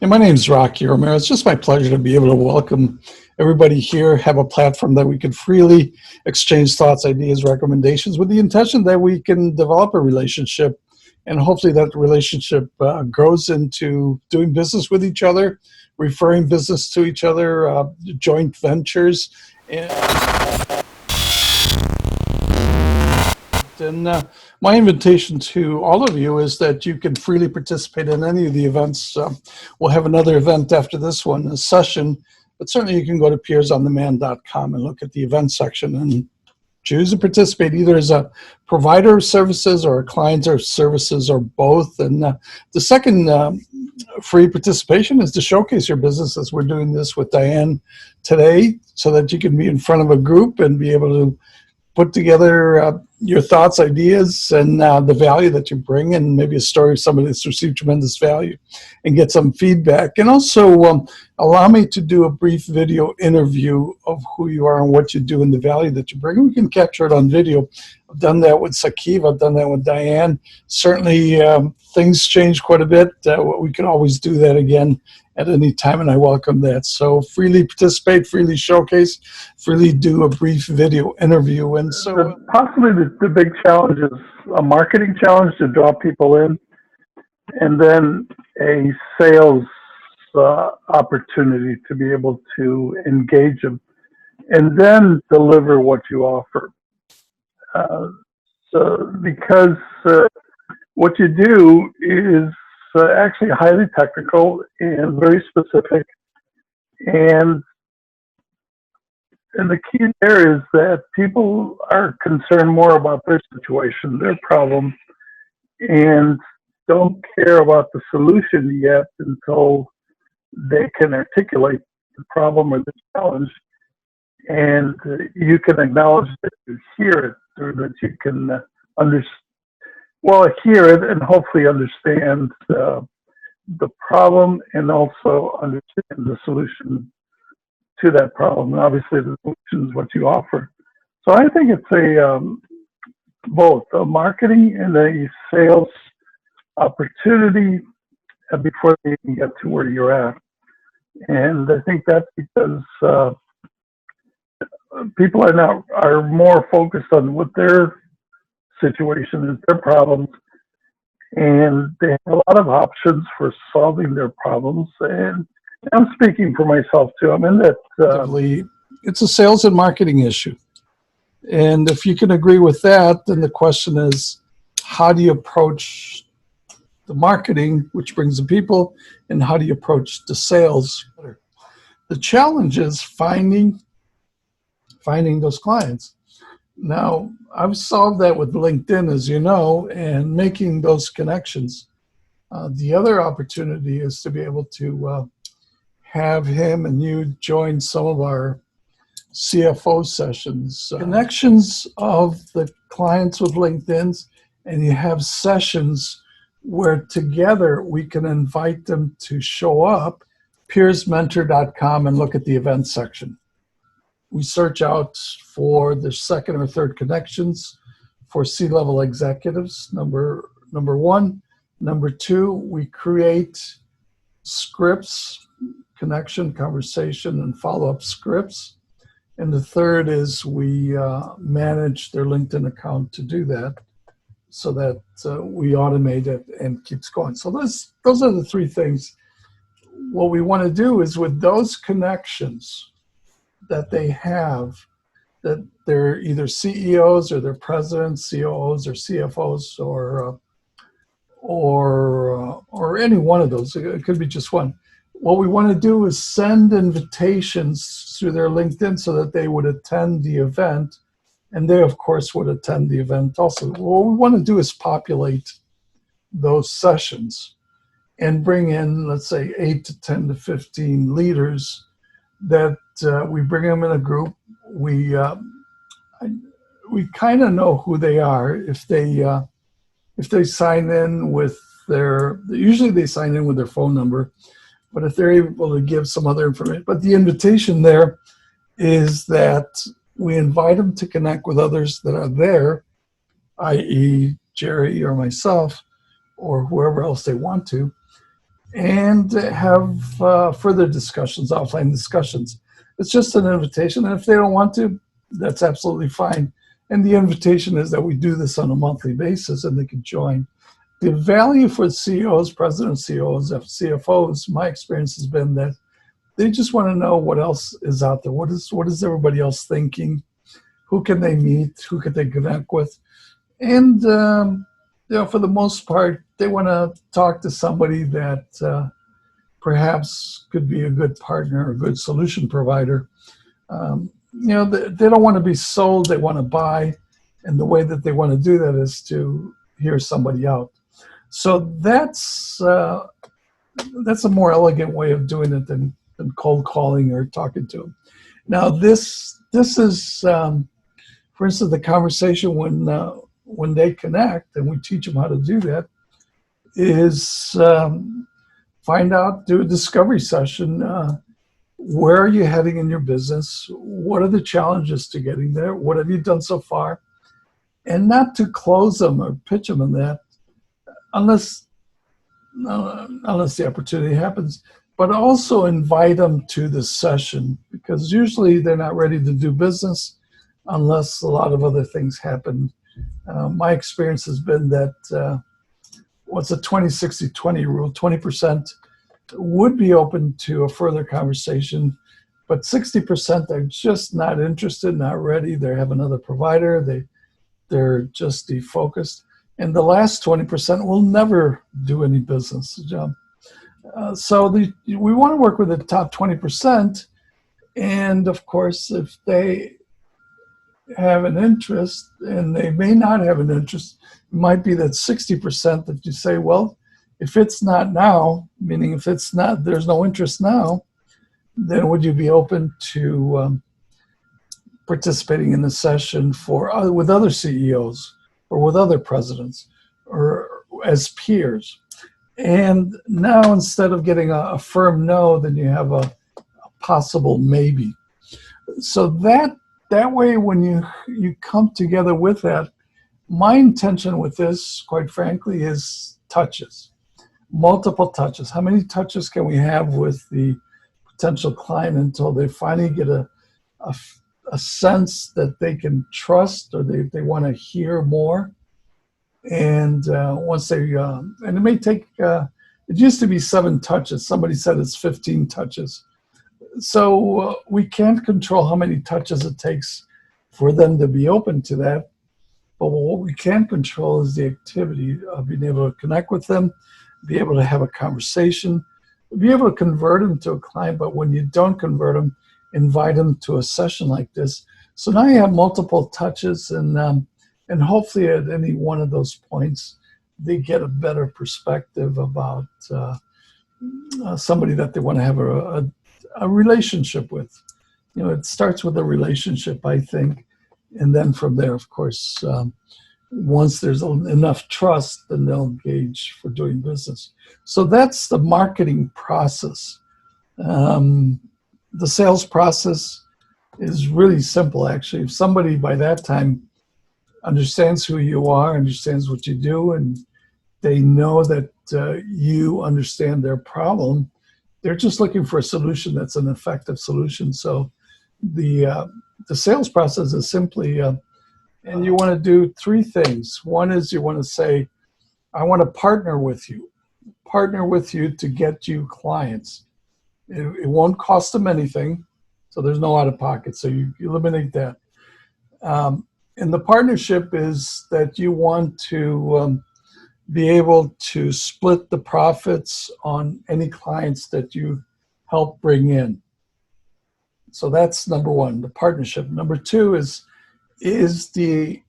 And my name is Romero. It's just my pleasure to be able to welcome everybody here, have a platform that we can freely exchange thoughts, ideas, recommendations with the intention that we can develop a relationship, and hopefully that relationship grows into doing business with each other, referring business to each other, joint ventures. And my invitation to all of you is that you can freely participate in any of the events. We'll have another event after this one, a session, but certainly you can go to peersondemand.com and look at the event section and choose to participate either as a provider of services or a client of services or both. And the second free participation is to showcase your business, as we're doing this with Diane today, so that you can be in front of a group and be able to put together your thoughts, ideas, and the value that you bring, and maybe a story of somebody that's received tremendous value, and get some feedback. And also allow me to do a brief video interview of who you are and what you do and the value that you bring. We can capture it on video. I've done that with Sakiv. I've done that with Diane. Certainly things change quite a bit. We can always do that again at any time, and I welcome that. So freely participate, freely showcase, freely do a brief video interview. And so possibly the big challenge is a marketing challenge to draw people in, and then a sales opportunity to be able to engage them, and then deliver what you offer. Because what you do is actually highly technical and very specific, and the key there is that people are concerned more about their situation, their problem, and don't care about the solution yet until they can articulate the problem or the challenge, and you can acknowledge that you hear it, or that you can hear it and hopefully understand the problem, and also understand the solution to that problem. And obviously the solution is what you offer. So I think it's both a marketing and a sales opportunity before they can get to where you're at. And I think that's because people are more focused on what their situation is, their problems, and they have a lot of options for solving their problems. And I'm speaking for myself too. I'm in that. It's a sales and marketing issue. And if you can agree with that, then the question is, how do you approach the marketing, which brings the people, and how do you approach the sales? The challenge is finding those clients. Now, I've solved that with LinkedIn, as you know, and making those connections. The other opportunity is to be able to have him and you join some of our CFO sessions, connections of the clients with LinkedIn's, and you have sessions where together we can invite them to show up, peersmentor.com, and look at the events section. We search out for the second or third connections for C-level executives, number one. Number two, we create scripts, connection, conversation, and follow-up scripts. And the third is we manage their LinkedIn account to do that, so that we automate it and keeps going. So those are the three things. What we want to do is, with those connections that they have, that they're either CEOs or they're presidents, COOs or CFOs, or any one of those. It could be just one. What we want to do is send invitations through their LinkedIn so that they would attend the event, and they, of course, would attend the event also. What we want to do is populate those sessions and bring in, let's say, 8 to 10 to 15 leaders that we bring them in a group. We kind of know who they are if they sign in with usually they sign in with their phone number, but if they're able to give some other information. But the invitation there is that we invite them to connect with others that are there, i.e. Jerry or myself or whoever else they want to, and have further discussions, offline discussions. It's just an invitation, and if they don't want to, that's absolutely fine. And the invitation is that we do this on a monthly basis, and they can join. The value for CEOs, presidents, CEOs, CFOs, my experience has been that they just want to know what else is out there. What is everybody else thinking? Who can they meet? Who can they connect with? And for the most part, they want to talk to somebody that perhaps could be a good partner, a good solution provider. They don't want to be sold; they want to buy, and the way that they want to do that is to hear somebody out. So that's a more elegant way of doing it than cold calling or talking to them. Now, this is, for instance, the conversation when they connect, and we teach them how to do that, is find out, do a discovery session. Where are you heading in your business? What are the challenges to getting there? What have you done so far? And not to close them or pitch them in that, unless the opportunity happens, but also invite them to the session, because usually they're not ready to do business unless a lot of other things happen. My experience has been that what's a 20-60-20 rule? 20% would be open to a further conversation, but 60% are just not interested, not ready. They have another provider. They're just defocused. And the last 20% will never do any business. So we want to work with the top 20%. And of course, if they have an interest, and they may not have an interest, it might be that 60% that you say, well, if it's not now, meaning if it's not, there's no interest now, then would you be open to participating in the session with other CEOs or with other presidents or as peers? And now, instead of getting a firm no, then you have a possible maybe. So that way, when you come together with that, my intention with this, quite frankly, is touches, multiple touches. How many touches can we have with the potential client until they finally get a sense that they can trust, or they want to hear more? And once they, and it may take, it used to be 7 touches. Somebody said it's 15 touches. So we can't control how many touches it takes for them to be open to that. But what we can control is the activity of being able to connect with them, be able to have a conversation, be able to convert them to a client. But when you don't convert them, invite them to a session like this. So now you have multiple touches, and hopefully at any one of those points, they get a better perspective about somebody that they want to have a relationship with. It starts with a relationship, I think. And then from there, of course, once there's enough trust, then they'll engage for doing business. So that's the marketing process. The sales process is really simple, actually. If somebody by that time understands who you are, understands what you do, and they know that you understand their problem, they're just looking for a solution that's an effective solution. So the sales process is simply, and you want to do 3 things. One is you want to say, I want to partner with you to get you clients. It won't cost them anything, so there's no out of pocket. So you eliminate that. And the partnership is that you want to be able to split the profits on any clients that you help bring in. So that's number 1, the partnership. Number 2 is the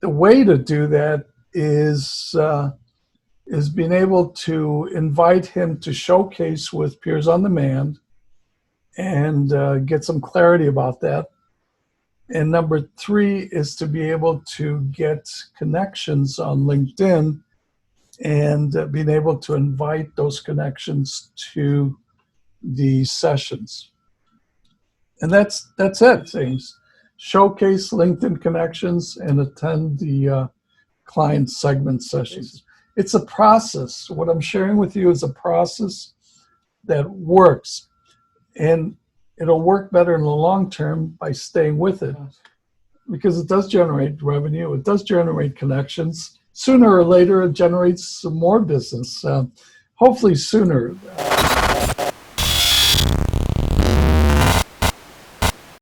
way to do that is being able to invite him to showcase with Peers on Demand and get some clarity about that. And number 3 is to be able to get connections on LinkedIn and being able to invite those connections to the sessions. And that's it. Things showcase LinkedIn connections and attend the client segment sessions. It's a process. What I'm sharing with you is a process that works, and it'll work better in the long term by staying with it, because it does generate revenue. It does generate connections. Sooner or later, it generates some more business. Hopefully sooner.